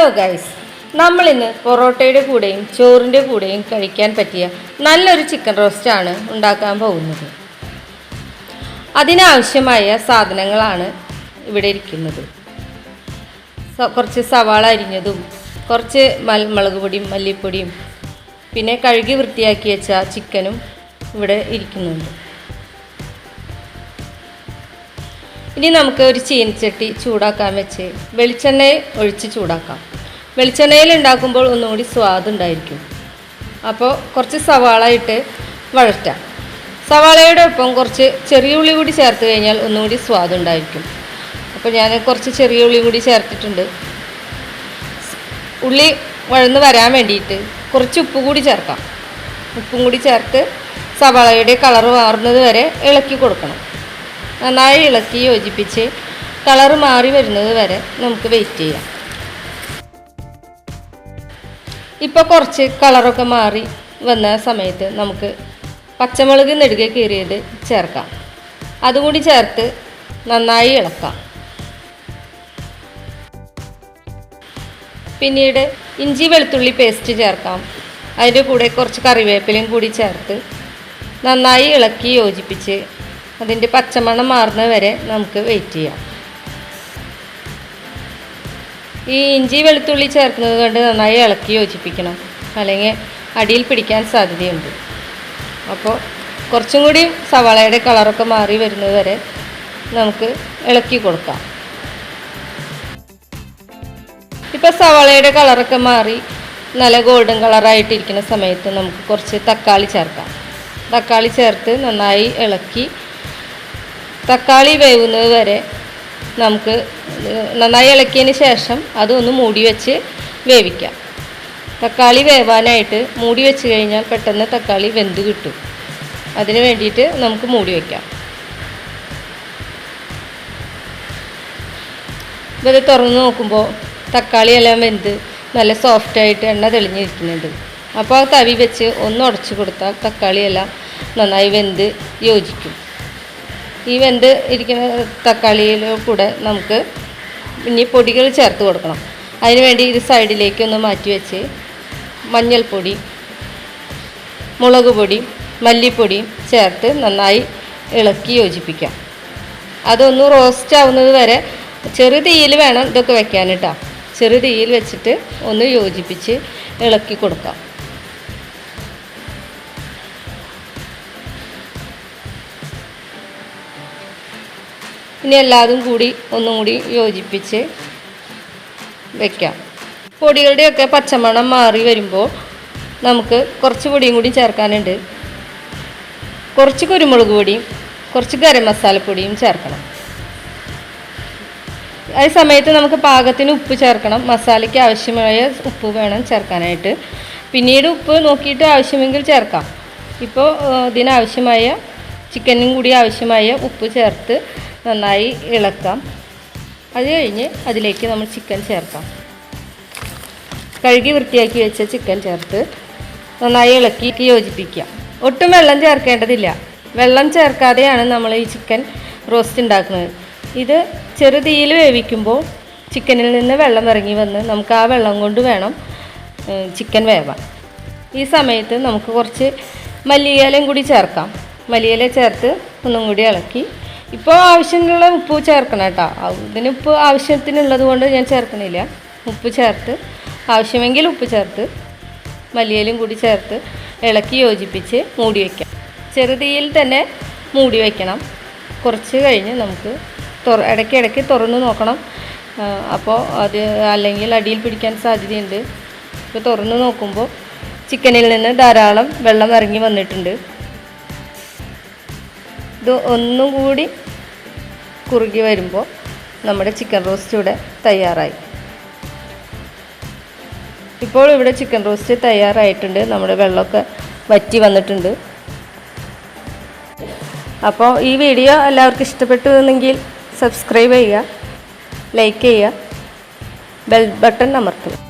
Hello guys, നമ്മളിന്ന് പൊറോട്ടയുടെ കൂടെയും ചോറിൻ്റെ കൂടെയും കഴിക്കാൻ പറ്റിയ നല്ലൊരു ചിക്കൻ റോസ്റ്റാണ് ഉണ്ടാക്കാൻ പോകുന്നത്. അതിനാവശ്യമായ സാധനങ്ങളാണ് ഇവിടെ ഇരിക്കുന്നത്. കുറച്ച് സവാള അരിഞ്ഞതും കുറച്ച് മുളക് പൊടിയും മല്ലിപ്പൊടിയും പിന്നെ കഴുകി വൃത്തിയാക്കി വെച്ച ചിക്കനും ഇവിടെ ഇരിക്കുന്നുണ്ട്. ഇനി നമുക്ക് ഒരു ചീനച്ചട്ടി ചൂടാക്കാൻ വെച്ച് വെളിച്ചെണ്ണ ഒഴിച്ച് ചൂടാക്കാം. വെളിച്ചെണ്ണയിൽ ഉണ്ടാക്കുമ്പോൾ ഒന്നുകൂടി സ്വാദുണ്ടായിരിക്കും. അപ്പോൾ കുറച്ച് സവാള ഇട്ട് വഴറ്റാം. സവാളയുടെ ഒപ്പം കുറച്ച് ചെറിയ ഉള്ളി കൂടി ചേർത്ത് കഴിഞ്ഞാൽ ഒന്നുകൂടി സ്വാദുണ്ടായിരിക്കും. അപ്പോൾ ഞാൻ കുറച്ച് ചെറിയ ഉള്ളി കൂടി ചേർത്തിട്ടുണ്ട്. ഉള്ളി വഴന്ന് വരാൻ വേണ്ടിയിട്ട് കുറച്ച് ഉപ്പ് കൂടി ചേർക്കാം. ഉപ്പും കൂടി ചേർത്ത് സവാളയുടെ കളറ് മാറുന്നത് വരെ ഇളക്കി കൊടുക്കണം. നന്നായി ഇളക്കി യോജിപ്പിച്ച് കളറ് മാറി വരുന്നത് വരെ നമുക്ക് വെയിറ്റ് ചെയ്യാം. ഇപ്പോൾ കുറച്ച് കളറൊക്കെ മാറി വന്ന സമയത്ത് നമുക്ക് പച്ചമുളക് നെടുകെ കീറിയത് ചേർക്കാം. അതുകൂടി ചേർത്ത് നന്നായി ഇളക്കാം. പിന്നീട് ഇഞ്ചി വെളുത്തുള്ളി പേസ്റ്റ് ചേർക്കാം. അതിൻ്റെ കൂടെ കുറച്ച് കറിവേപ്പിലയും കൂടി ചേർത്ത് നന്നായി ഇളക്കി യോജിപ്പിച്ച് അതിൻ്റെ പച്ചമണം മാറുന്നത് വരെ നമുക്ക് വെയിറ്റ് ചെയ്യാം. ഈ ഇഞ്ചി വെളുത്തുള്ളി ചേർക്കുന്നത് കൊണ്ട് നന്നായി ഇളക്കി യോജിപ്പിക്കണം, അല്ലെങ്കിൽ അടിയിൽ പിടിക്കാൻ സാധ്യതയുണ്ട്. അപ്പോൾ കുറച്ചും കൂടി സവാളയുടെ കളറൊക്കെ മാറി വരുന്നത് വരെ നമുക്ക് ഇളക്കി കൊടുക്കാം. ഇപ്പോൾ സവാളയുടെ കളറൊക്കെ മാറി നല്ല ഗോൾഡൻ കളറായിട്ടിരിക്കുന്ന സമയത്ത് നമുക്ക് കുറച്ച് തക്കാളി ചേർക്കാം. തക്കാളി ചേർത്ത് നന്നായി ഇളക്കി തക്കാളി വേവുന്നത് വരെ നമുക്ക് നന്നായി ഇളക്കിയതിന് ശേഷം അതൊന്ന് മൂടി വെച്ച് വേവിക്കാം. തക്കാളി വേവാനായിട്ട് മൂടി വെച്ച് കഴിഞ്ഞാൽ പെട്ടെന്ന് തക്കാളി വെന്ത് കിട്ടും. അതിന് വേണ്ടിയിട്ട് നമുക്ക് മൂടി വയ്ക്കാം. ഇത് തുറന്ന് നോക്കുമ്പോൾ തക്കാളിയെല്ലാം വെന്ത് നല്ല സോഫ്റ്റായിട്ട് എണ്ണ തെളിഞ്ഞിരിക്കുന്നുണ്ട്. അപ്പോൾ ആ തവി വെച്ച് ഒന്ന് ഉടച്ചു കൊടുത്താൽ തക്കാളിയെല്ലാം നന്നായി വെന്ത് യോജിക്കും. ഈ വെന്ത് ഇരിക്കുന്ന തക്കാളിയിൽ കൂടെ നമുക്ക് ഇനി പൊടികൾ ചേർത്ത് കൊടുക്കണം. അതിനുവേണ്ടി ഇത് സൈഡിലേക്കൊന്ന് മാറ്റി വെച്ച് മഞ്ഞൾപ്പൊടി, മുളക് പൊടി, മല്ലിപ്പൊടിയും ചേർത്ത് നന്നായി ഇളക്കി യോജിപ്പിക്കാം. അതൊന്ന് റോസ്റ്റ് ആവുന്നത് വരെ ചെറു തീയിൽ വേണം ഇതൊക്കെ വെക്കാൻ കേട്ടോ. ചെറു തീയിൽ വെച്ചിട്ട് ഒന്ന് യോജിപ്പിച്ച് ഇളക്കി കൊടുക്കാം. ഇനി എല്ലാതും കൂടി ഒന്നും കൂടി യോജിപ്പിച്ച് വയ്ക്കാം. പൊടികളുടെയൊക്കെ പച്ചമണം മാറി വരുമ്പോൾ നമുക്ക് കുറച്ച് പൊടിയും കൂടി ചേർക്കാനുണ്ട്. കുറച്ച് കുരുമുളക് പൊടിയും കുറച്ച് ഗരം മസാലപ്പൊടിയും ചേർക്കണം. ആ സമയത്ത് നമുക്ക് പാകത്തിന് ഉപ്പ് ചേർക്കണം. മസാലയ്ക്ക് ആവശ്യമായ ഉപ്പ് വേണം ചേർക്കാനായിട്ട്. പിന്നീട് ഉപ്പ് നോക്കിയിട്ട് ആവശ്യമെങ്കിൽ ചേർക്കാം. ഇപ്പോൾ ഇതിനാവശ്യമായ ചിക്കനും കൂടി ആവശ്യമായ ഉപ്പ് ചേർത്ത് നന്നായി ഇളക്കാം. അത് കഴിഞ്ഞ് അതിലേക്ക് നമ്മൾ ചിക്കൻ ചേർക്കാം. കഴുകി വൃത്തിയാക്കി വെച്ച ചിക്കൻ ചേർത്ത് നന്നായി ഇളക്കി യോജിപ്പിക്കാം. ഒട്ടും വെള്ളം ചേർക്കേണ്ടതില്ല. വെള്ളം ചേർക്കാതെയാണ് നമ്മൾ ഈ ചിക്കൻ റോസ്റ്റ് ഉണ്ടാക്കുന്നത്. ഇത് ചെറു തീയിൽ വേവിക്കുമ്പോൾ ചിക്കനിൽ നിന്ന് വെള്ളം ഇറങ്ങി വന്ന് നമുക്ക് ആ വെള്ളം കൊണ്ട് വേണം ചിക്കൻ വേവാൻ. ഈ സമയത്ത് നമുക്ക് കുറച്ച് മല്ലിയിലയും കൂടി ചേർക്കാം. മല്ലിയില ചേർത്ത് ഒന്നും കൂടി ഇളക്കി ഇപ്പോൾ ആവശ്യത്തിനുള്ള ഉപ്പ് ചേർക്കണം കേട്ടോ. ഇതിന് ഉപ്പ് ആവശ്യത്തിനുള്ളത് കൊണ്ട് ഞാൻ ചേർക്കണില്ല. ഉപ്പ് ചേർത്ത് ആവശ്യമെങ്കിൽ ഉപ്പ് ചേർത്ത് മല്ലിയിലും കൂടി ചേർത്ത് ഇളക്കി യോജിപ്പിച്ച് മൂടി വയ്ക്കാം. ചെറുതീയിൽ തന്നെ മൂടി വയ്ക്കണം. കുറച്ച് കഴിഞ്ഞ് നമുക്ക് ഇടയ്ക്കിടയ്ക്ക് തുറന്ന് നോക്കണം. അപ്പോൾ അത് അല്ലെങ്കിൽ അടിയിൽ പിടിക്കാൻ സാധ്യതയുണ്ട്. ഇപ്പോൾ തുറന്ന് നോക്കുമ്പോൾ ചിക്കനിൽ നിന്ന് ധാരാളം വെള്ളം ഇറങ്ങി വന്നിട്ടുണ്ട്. ഇത് ഒന്നും കൂടി കുറുകി വരുമ്പോൾ നമ്മുടെ ചിക്കൻ റോസ്റ്റ് ഇവിടെ തയ്യാറായി. ഇപ്പോൾ ഇവിടെ ചിക്കൻ റോസ്റ്റ് തയ്യാറായിട്ടുണ്ട്. നമ്മുടെ വെള്ളമൊക്കെ വറ്റി വന്നിട്ടുണ്ട്. അപ്പോൾ ഈ വീഡിയോ എല്ലാവർക്കും ഇഷ്ടപ്പെട്ടു എന്നെങ്കിൽ സബ്സ്ക്രൈബ് ചെയ്യുക, ലൈക്ക് ചെയ്യുക, ബെൽ ബട്ടൺ അമർത്തുക.